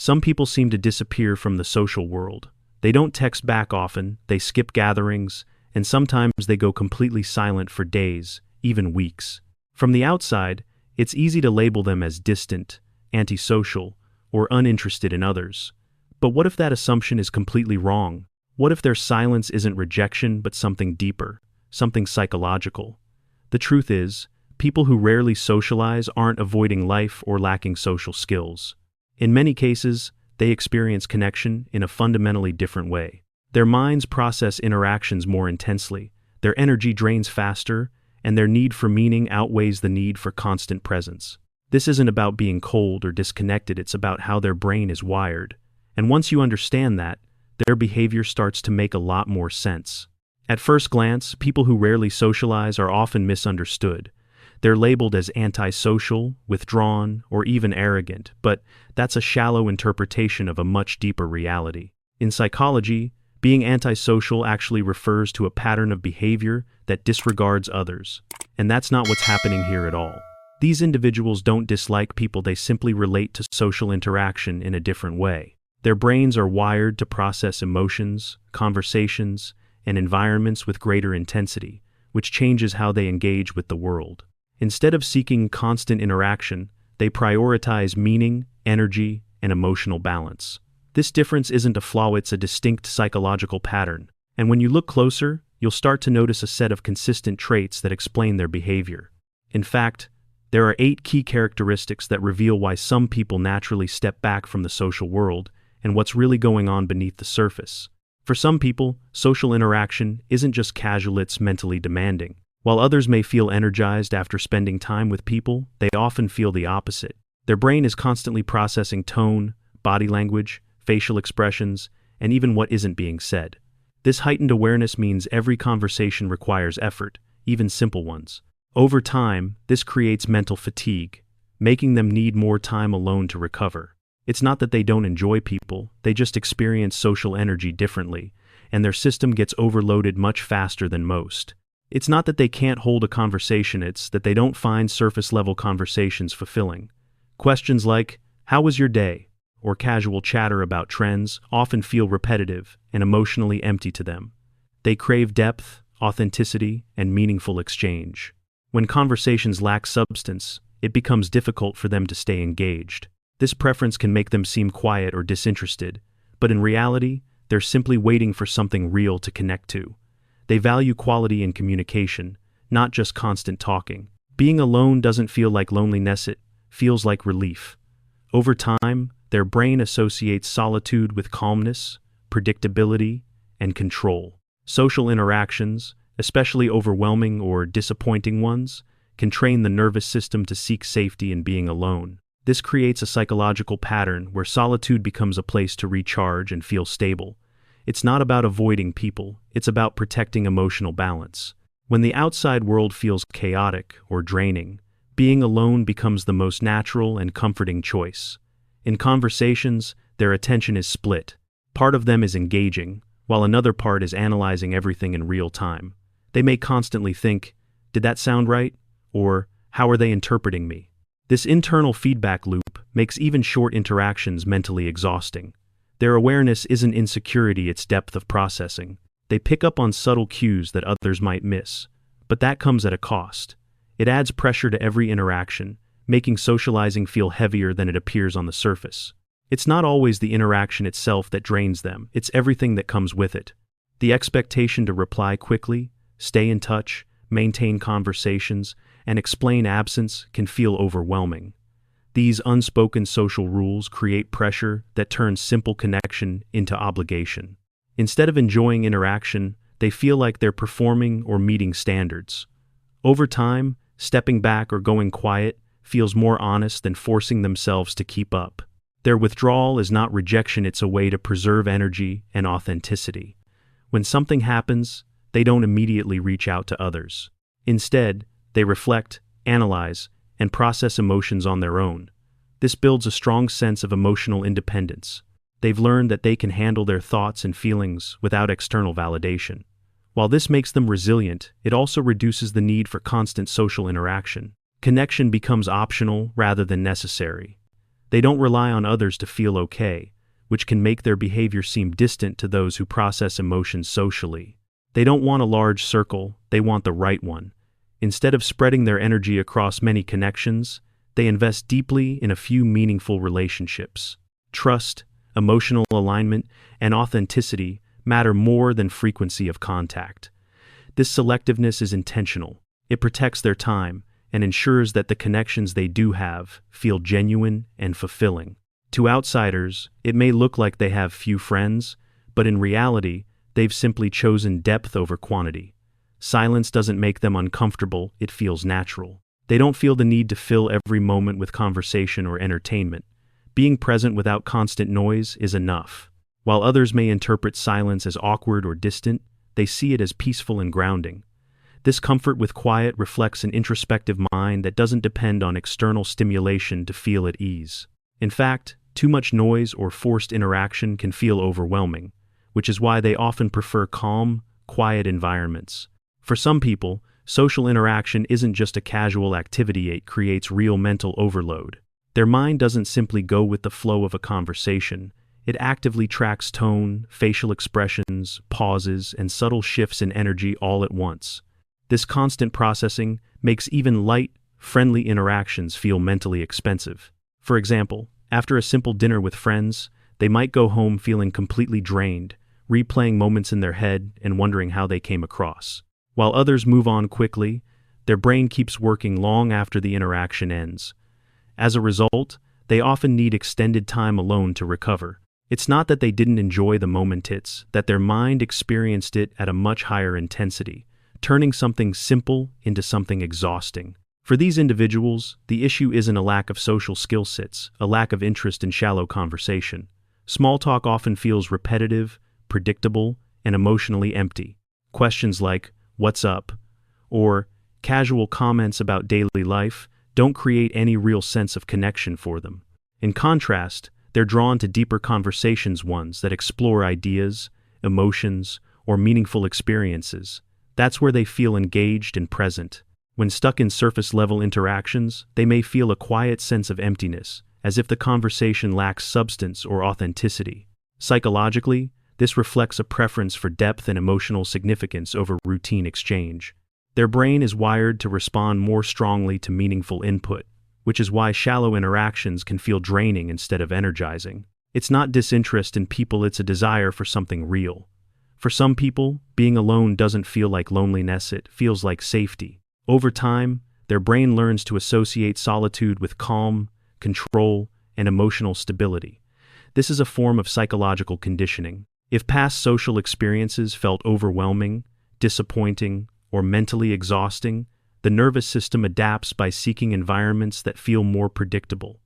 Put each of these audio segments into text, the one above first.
Some people seem to disappear from the social world. They don't text back often, they skip gatherings, and sometimes they go completely silent for days, even weeks. From the outside, it's easy to label them as distant, antisocial, or uninterested in others. But what if that assumption is completely wrong? What if their silence isn't rejection but something deeper, something psychological? The truth is, people who rarely socialize aren't avoiding life or lacking social skills. In many cases, they experience connection in a fundamentally different way. Their minds process interactions more intensely, their energy drains faster, and their need for meaning outweighs the need for constant presence. This isn't about being cold or disconnected, it's about how their brain is wired. And once you understand that, their behavior starts to make a lot more sense. At first glance, people who rarely socialize are often misunderstood. They're labeled as antisocial, withdrawn, or even arrogant, but that's a shallow interpretation of a much deeper reality. In psychology, being antisocial actually refers to a pattern of behavior that disregards others. And that's not what's happening here at all. These individuals don't dislike people, they simply relate to social interaction in a different way. Their brains are wired to process emotions, conversations, and environments with greater intensity, which changes how they engage with the world. Instead of seeking constant interaction, they prioritize meaning, energy, and emotional balance. This difference isn't a flaw, it's a distinct psychological pattern. And when you look closer, you'll start to notice a set of consistent traits that explain their behavior. In fact, there are 8 key characteristics that reveal why some people naturally step back from the social world and what's really going on beneath the surface. For some people, social interaction isn't just casual, it's mentally demanding. While others may feel energized after spending time with people, they often feel the opposite. Their brain is constantly processing tone, body language, facial expressions, and even what isn't being said. This heightened awareness means every conversation requires effort, even simple ones. Over time, this creates mental fatigue, making them need more time alone to recover. It's not that they don't enjoy people, they just experience social energy differently, and their system gets overloaded much faster than most. It's not that they can't hold a conversation, it's that they don't find surface-level conversations fulfilling. Questions like, "How was your day?" or casual chatter about trends often feel repetitive and emotionally empty to them. They crave depth, authenticity, and meaningful exchange. When conversations lack substance, it becomes difficult for them to stay engaged. This preference can make them seem quiet or disinterested, but in reality, they're simply waiting for something real to connect to. They value quality in communication, not just constant talking. Being alone doesn't feel like loneliness, it feels like relief. Over time, their brain associates solitude with calmness, predictability, and control. Social interactions, especially overwhelming or disappointing ones, can train the nervous system to seek safety in being alone. This creates a psychological pattern where solitude becomes a place to recharge and feel stable. It's not about avoiding people, it's about protecting emotional balance. When the outside world feels chaotic or draining, being alone becomes the most natural and comforting choice. In conversations, their attention is split. Part of them is engaging, while another part is analyzing everything in real time. They may constantly think, "Did that sound right?" or "How are they interpreting me?" This internal feedback loop makes even short interactions mentally exhausting. Their awareness isn't insecurity, it's depth of processing. They pick up on subtle cues that others might miss, but that comes at a cost. It adds pressure to every interaction, making socializing feel heavier than it appears on the surface. It's not always the interaction itself that drains them, it's everything that comes with it. The expectation to reply quickly, stay in touch, maintain conversations, and explain absence can feel overwhelming. These unspoken social rules create pressure that turns simple connection into obligation. Instead of enjoying interaction, they feel like they're performing or meeting standards. Over time, stepping back or going quiet feels more honest than forcing themselves to keep up. Their withdrawal is not rejection, it's a way to preserve energy and authenticity. When something happens, they don't immediately reach out to others. Instead, they reflect, analyze, and process emotions on their own. This builds a strong sense of emotional independence. They've learned that they can handle their thoughts and feelings without external validation. While this makes them resilient, it also reduces the need for constant social interaction. Connection becomes optional rather than necessary. They don't rely on others to feel okay, which can make their behavior seem distant to those who process emotions socially. They don't want a large circle, they want the right one. Instead of spreading their energy across many connections, they invest deeply in a few meaningful relationships. Trust, emotional alignment, and authenticity matter more than frequency of contact. This selectiveness is intentional. It protects their time and ensures that the connections they do have feel genuine and fulfilling. To outsiders, it may look like they have few friends, but in reality, they've simply chosen depth over quantity. Silence doesn't make them uncomfortable, it feels natural. They don't feel the need to fill every moment with conversation or entertainment. Being present without constant noise is enough. While others may interpret silence as awkward or distant, they see it as peaceful and grounding. This comfort with quiet reflects an introspective mind that doesn't depend on external stimulation to feel at ease. In fact, too much noise or forced interaction can feel overwhelming, which is why they often prefer calm, quiet environments. For some people, social interaction isn't just a casual activity, it creates real mental overload. Their mind doesn't simply go with the flow of a conversation, it actively tracks tone, facial expressions, pauses, and subtle shifts in energy all at once. This constant processing makes even light, friendly interactions feel mentally expensive. For example, after a simple dinner with friends, they might go home feeling completely drained, replaying moments in their head and wondering how they came across. While others move on quickly, their brain keeps working long after the interaction ends. As a result, they often need extended time alone to recover. It's not that they didn't enjoy the moment, it's that their mind experienced it at a much higher intensity, turning something simple into something exhausting. For these individuals, the issue isn't a lack of social skill sets, a lack of interest in shallow conversation. Small talk often feels repetitive, predictable, and emotionally empty. Questions like, "What's up?" or casual comments about daily life don't create any real sense of connection for them. In contrast, they're drawn to deeper conversations, ones that explore ideas, emotions, or meaningful experiences. That's where they feel engaged and present. When stuck in surface-level interactions, they may feel a quiet sense of emptiness, as if the conversation lacks substance or authenticity. Psychologically, this reflects a preference for depth and emotional significance over routine exchange. Their brain is wired to respond more strongly to meaningful input, which is why shallow interactions can feel draining instead of energizing. It's not disinterest in people, it's a desire for something real. For some people, being alone doesn't feel like loneliness, it feels like safety. Over time, their brain learns to associate solitude with calm, control, and emotional stability. This is a form of psychological conditioning. If past social experiences felt overwhelming, disappointing, or mentally exhausting, the nervous system adapts by seeking environments that feel more predictable.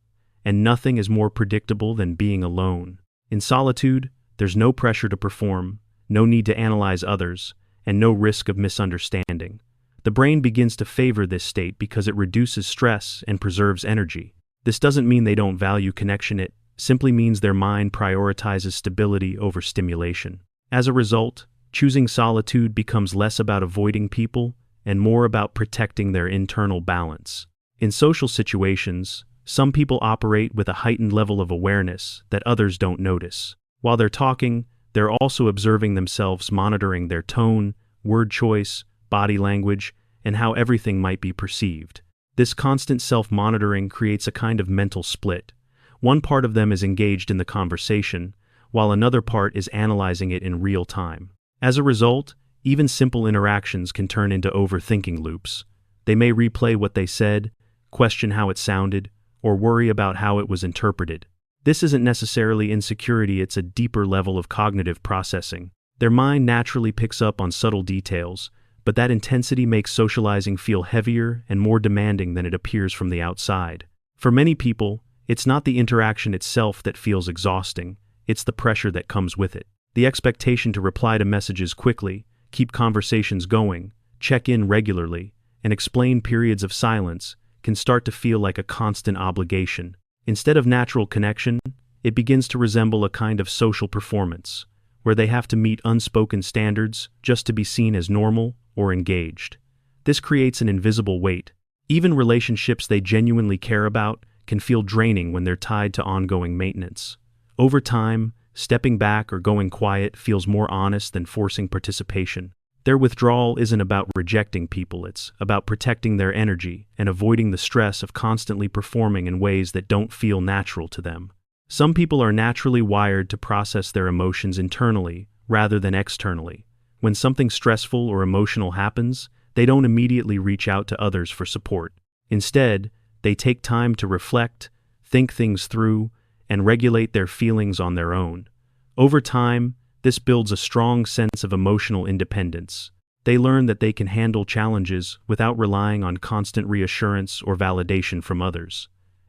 And nothing is more predictable than being alone. In solitude, there's no pressure to perform, no need to analyze others, and no risk of misunderstanding. The brain begins to favor this state because it reduces stress and preserves energy. This doesn't mean they don't value connection, it simply means their mind prioritizes stability over stimulation. As a result, choosing solitude becomes less about avoiding people and more about protecting their internal balance. In social situations, some people operate with a heightened level of awareness that others don't notice. While they're talking, they're also observing themselves, monitoring their tone, word choice, body language, and how everything might be perceived. This constant self-monitoring creates a kind of mental split. One part of them is engaged in the conversation, while another part is analyzing it in real time. As a result, even simple interactions can turn into overthinking loops. They may replay what they said, question how it sounded, or worry about how it was interpreted. This isn't necessarily insecurity, it's a deeper level of cognitive processing. Their mind naturally picks up on subtle details, but that intensity makes socializing feel heavier and more demanding than it appears from the outside. For many people, it's not the interaction itself that feels exhausting, it's the pressure that comes with it. The expectation to reply to messages quickly, keep conversations going, check in regularly, and explain periods of silence can start to feel like a constant obligation. Instead of natural connection, it begins to resemble a kind of social performance, where they have to meet unspoken standards just to be seen as normal or engaged. This creates an invisible weight. Even relationships they genuinely care about can feel draining when they're tied to ongoing maintenance. Over time, stepping back or going quiet feels more honest than forcing participation. Their withdrawal isn't about rejecting people, it's about protecting their energy and avoiding the stress of constantly performing in ways that don't feel natural to them. Some people are naturally wired to process their emotions internally rather than externally. When something stressful or emotional happens, they don't immediately reach out to others for support. Instead, they take time to reflect, think things through, and regulate their feelings on their own. Over time, this builds a strong sense of emotional independence. They learn that they can handle challenges without relying on constant reassurance or validation from others.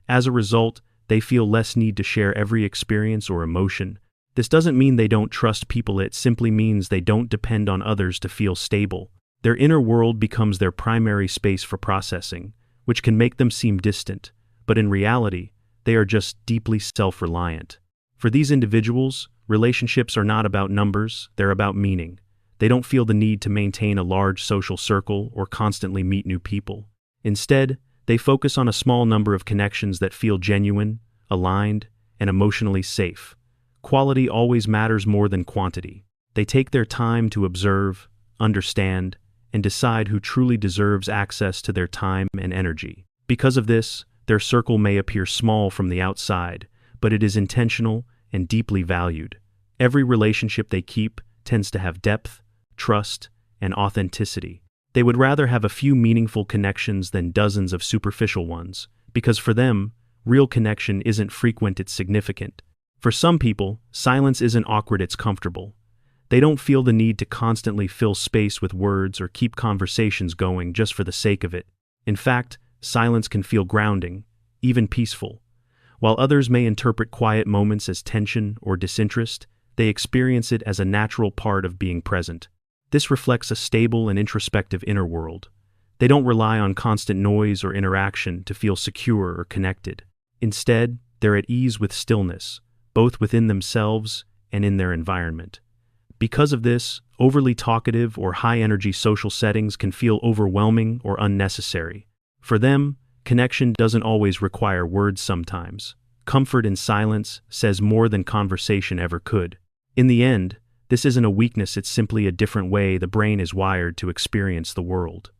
As a result, they feel less need to share every experience or emotion. This doesn't mean they don't trust people, it simply means they don't depend on others to feel stable. Their inner world becomes their primary space for processing, which can make them seem distant, but in reality, they are just deeply self-reliant. For these individuals, relationships are not about numbers, they're about meaning. They don't feel the need to maintain a large social circle or constantly meet new people. Instead, they focus on a small number of connections that feel genuine, aligned, and emotionally safe. Quality always matters more than quantity. They take their time to observe, understand, and decide who truly deserves access to their time and energy. Because of this, their circle may appear small from the outside, but it is intentional and deeply valued. Every relationship they keep tends to have depth, trust, and authenticity. They would rather have a few meaningful connections than dozens of superficial ones, because for them, real connection isn't frequent, it's significant. For some people, silence isn't awkward, it's comfortable. They don't feel the need to constantly fill space with words or keep conversations going just for the sake of it. In fact, silence can feel grounding, even peaceful. While others may interpret quiet moments as tension or disinterest, they experience it as a natural part of being present. This reflects a stable and introspective inner world. They don't rely on constant noise or interaction to feel secure or connected. Instead, they're at ease with stillness, both within themselves and in their environment. Because of this, overly talkative or high-energy social settings can feel overwhelming or unnecessary. For them, connection doesn't always require words sometimes. Comfort in silence says more than conversation ever could. In the end, this isn't a weakness, it's simply a different way the brain is wired to experience the world.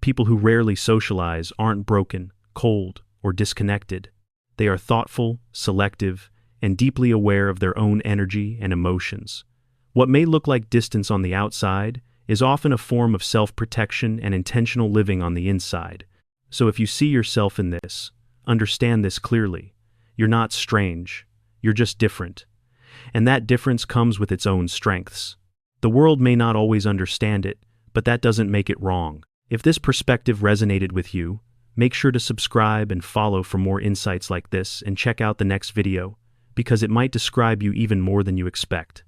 People who rarely socialize aren't broken, cold, or disconnected. They are thoughtful, selective, and deeply aware of their own energy and emotions. What may look like distance on the outside is often a form of self-protection and intentional living on the inside. So if you see yourself in this, understand this clearly. You're not strange, you're just different. And that difference comes with its own strengths. The world may not always understand it, but that doesn't make it wrong. If this perspective resonated with you, make sure to subscribe and follow for more insights like this, and check out the next video, because it might describe you even more than you expect.